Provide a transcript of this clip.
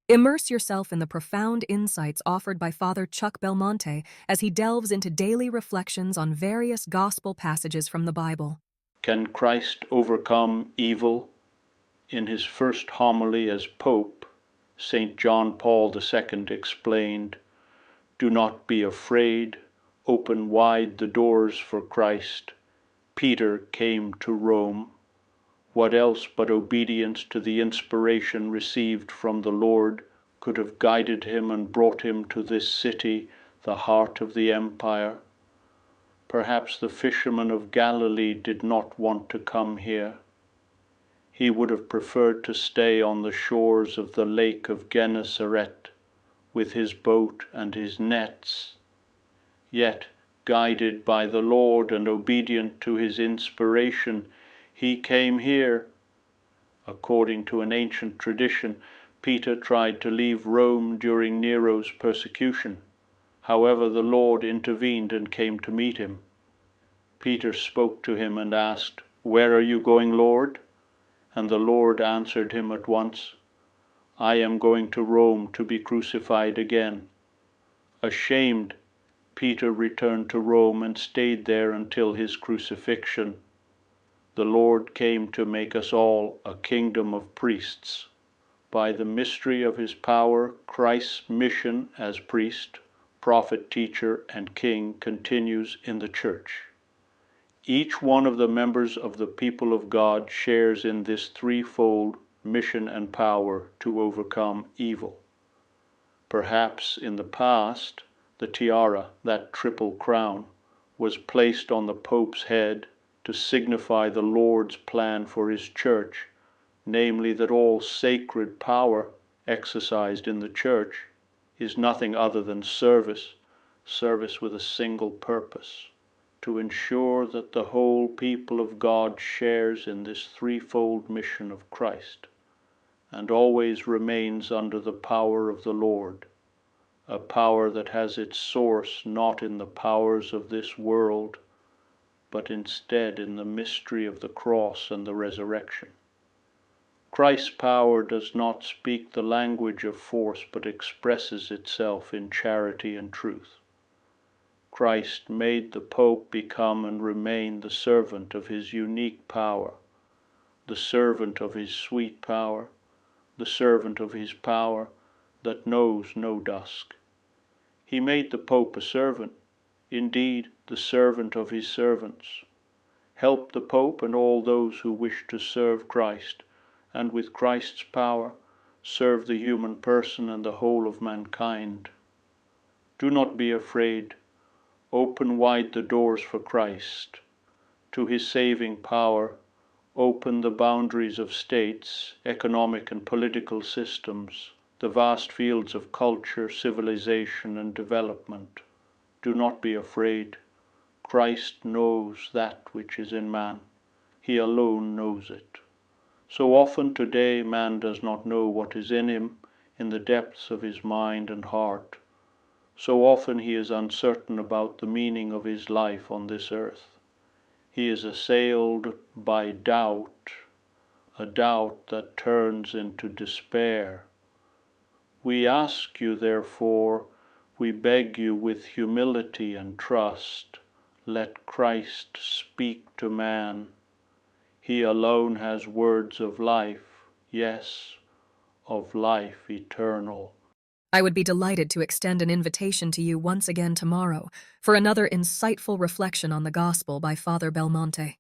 Immerse yourself in the profound insights offered by Father Chuck Belmonte as he delves into daily reflections on various gospel passages from the Bible. Can Christ overcome evil? In his first homily as Pope, St. John Paul II explained, "Do not be afraid, open wide the doors for Christ. Peter came to Rome. What else but obedience to the inspiration received from the Lord could have guided him and brought him to this city, the heart of the empire? Perhaps the fisherman of Galilee did not want to come here. He would have preferred to stay on the shores of the Lake of Gennesaret with his boat and his nets. Yet, guided by the Lord and obedient to his inspiration, he came here. According to an ancient tradition, Peter tried to leave Rome during Nero's persecution. However, the Lord intervened and came to meet him. Peter spoke to him and asked, "Where are you going, Lord?" And the Lord answered him at once, "I am going to Rome to be crucified again." Ashamed, Peter returned to Rome and stayed there until his crucifixion. The Lord came to make us all a kingdom of priests. By the mystery of his power, Christ's mission as priest, prophet, teacher, and king continues in the Church. Each one of the members of the people of God shares in this threefold mission and power to overcome evil. Perhaps in the past, the tiara, that triple crown, was placed on the Pope's head to signify the Lord's plan for his Church, namely that all sacred power exercised in the Church is nothing other than service with a single purpose, to ensure that the whole people of God shares in this threefold mission of Christ, and always remains under the power of the Lord, a power that has its source not in the powers of this world, but instead in the mystery of the cross and the resurrection. Christ's power does not speak the language of force, but expresses itself in charity and truth. Christ made the Pope become and remain the servant of his unique power, the servant of his sweet power, the servant of his power that knows no dusk. He made the Pope a servant, indeed the servant of his servants. Help the Pope and all those who wish to serve Christ, and with Christ's power serve the human person and the whole of mankind. Do not be afraid. Open wide the doors for Christ. To his saving power, open the boundaries of states, economic and political systems, the vast fields of culture, civilization, and development. Do not be afraid. Christ knows that which is in man. He alone knows it. So often today man does not know what is in him, in the depths of his mind and heart. So often he is uncertain about the meaning of his life on this earth. He is assailed by doubt, a doubt that turns into despair. We ask you, therefore, we beg you with humility and trust, let Christ speak to man. He alone has words of life, yes, of life eternal. I would be delighted to extend an invitation to you once again tomorrow for another insightful reflection on the Gospel by Father Belmonte.